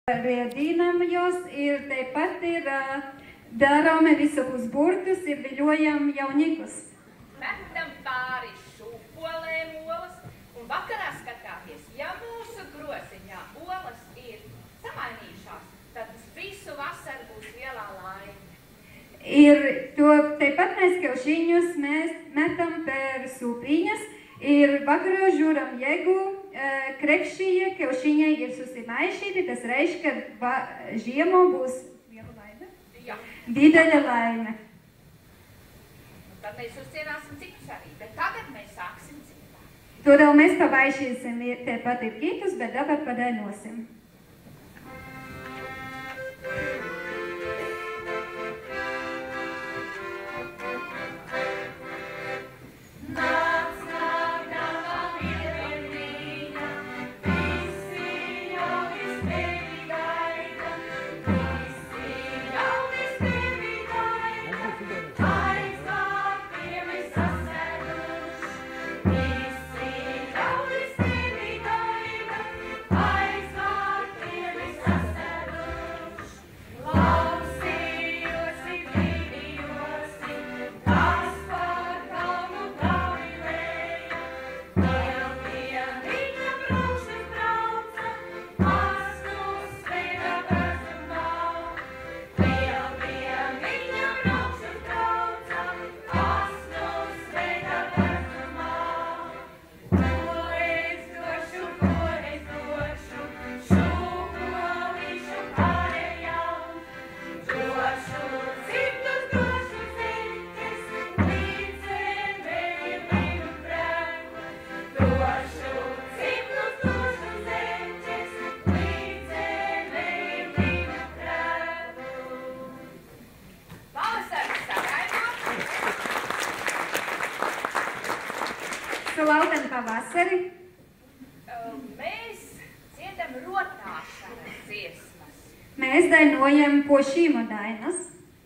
Riedinamjos ir tepat ir darome visokus burtus, ir viļojam jaunikus. Metam pāri šūpolēm olas un vakarā skatāties, ja mūsu groziņā olas ir samainījušās, tad visu vasaru būs lielā laime. Ir to tepat mēs kiaušiņus mēs metam per sūpiņas, ir vakarā žuram jēgu, krekšīja, kiaušiņai ir susimaišīti, tas reiz, kad žiemo būs liela laime? Jā. Dideļa laime. Tad mēs uzcienāsim citus arī, bet tagad mēs sāksim dziedāt. Tur vēl mēs pavaišīsim, tepat ir kitus, bet tagad padainosim. Laukam pavasari. Mēs dziedam rotāšanas dziesmas. Mēs dainojam pošīmu dainas.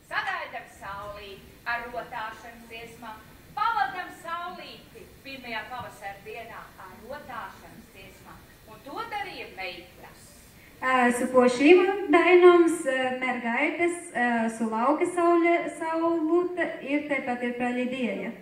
Sagaidam saulīti ar rotāšanas dziesmām. Pavadam saulīti pirmajā pavasara dienā ar rotāšanas dziesmām. Un to darīja meitras. Su pošīmu dainoms mergaites, su lauka saulute ir tepat ir praļidieja.